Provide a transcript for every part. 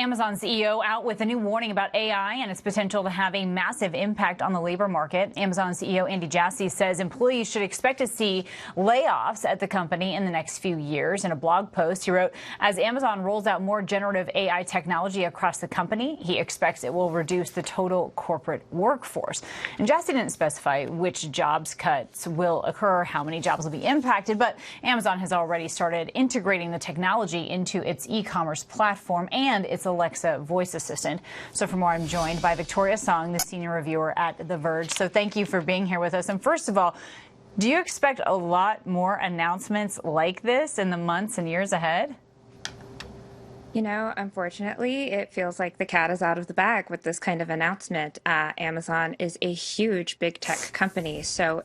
Amazon CEO out with a new warning about AI and its potential to have a massive impact on the labor market. Amazon CEO Andy Jassy says employees should expect to see layoffs at the company in the next few years. In a blog post, he wrote, as Amazon rolls out more generative AI technology across the company, he expects it will reduce the total corporate workforce. And Jassy didn't specify which jobs cuts will occur, how many jobs will be impacted, but Amazon has already started integrating the technology into its e-commerce platform and its Alexa voice assistant. So for more, I'm joined by Victoria Song, the senior reviewer at The Verge. So thank you for being here with us. And first of all, do you expect a lot more announcements like this in the months and years ahead? You know, unfortunately, it feels like the cat is out of the bag with this kind of announcement. Amazon is a huge big tech company. So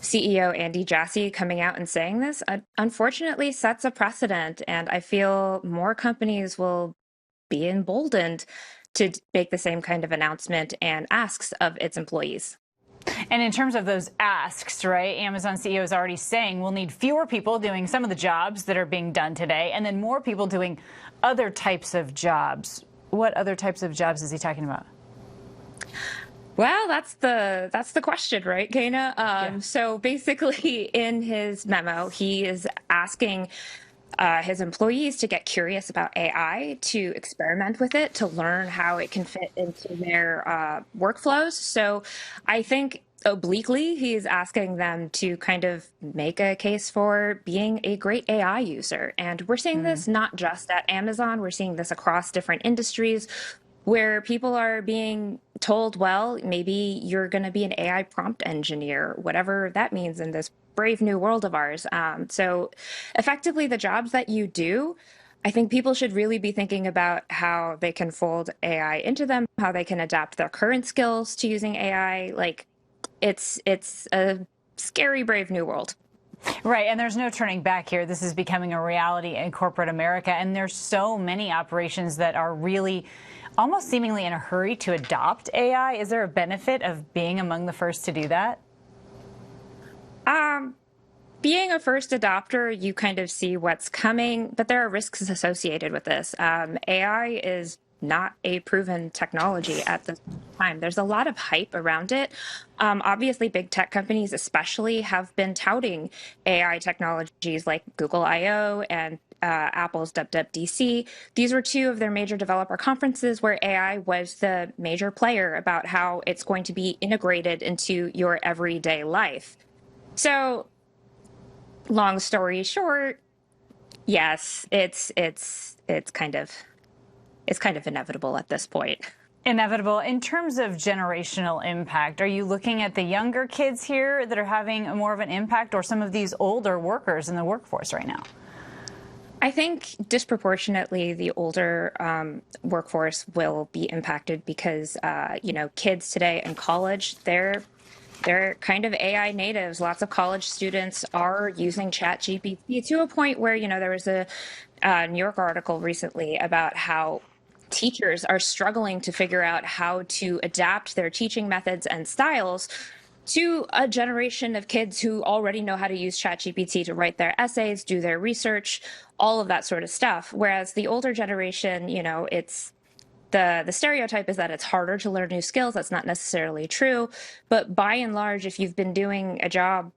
CEO Andy Jassy coming out and saying this, unfortunately, sets a precedent. And I feel more companies will be emboldened to make the same kind of announcement and asks of its employees. And in terms of those asks, right, Amazon CEO is already saying we'll need fewer people doing some of the jobs that are being done today and then more people doing other types of jobs. What other types of jobs is he talking about? Well, that's the question, right, Kana? So basically, in his memo, he is asking his employees to get curious about AI, to experiment with it, to learn how it can fit into their workflows. So I think obliquely, he's asking them to kind of make a case for being a great AI user. And we're seeing this not just at Amazon, we're seeing this across different industries where people are being told, well, maybe you're going to be an AI prompt engineer, whatever that means in this brave new world of ours. So effectively, the jobs that you do, I think people should really be thinking about how they can fold AI into them, how they can adapt their current skills to using AI. Like, it's a scary, brave new world. Right, and there's no turning back here. This is becoming a reality in corporate America, and there's so many operations that are really almost seemingly in a hurry to adopt AI. Is there a benefit of being among the first to do that? Being a first adopter, you kind of see what's coming, but there are risks associated with this. AI is not a proven technology at this time. There's a lot of hype around it. Obviously, big tech companies especially have been touting AI technologies like Google I/O and Apple's WWDC. These were two of their major developer conferences where AI was the major player about how it's going to be integrated into your everyday life. So, long story short, yes, it's kind of inevitable at this point. Inevitable. In terms of generational impact, are you looking at the younger kids here that are having more of an impact, or some of these older workers in the workforce right now? I think disproportionately the older workforce will be impacted because, kids today in college, they're kind of AI natives. Lots of college students are using ChatGPT to a point where, there was a New York article recently about how teachers are struggling to figure out how to adapt their teaching methods and styles to a generation of kids who already know how to use ChatGPT to write their essays, do their research, all of that sort of stuff. Whereas the older generation, it's the stereotype is that it's harder to learn new skills. That's not necessarily true. But by and large, if you've been doing a job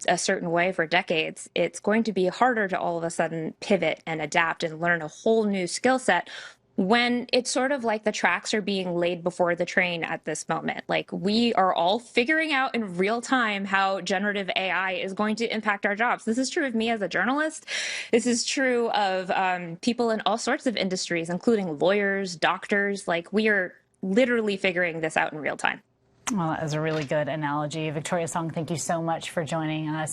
a certain way for decades, it's going to be harder to all of a sudden pivot and adapt and learn a whole new skill set when it's sort of like the tracks are being laid before the train at this moment. Like, we are all figuring out in real time how generative AI is going to impact our jobs. This is true of me as a journalist. This is true of people in all sorts of industries, including lawyers, doctors. Like, we are literally figuring this out in real time. Well, that is a really good analogy. Victoria Song, thank you so much for joining us.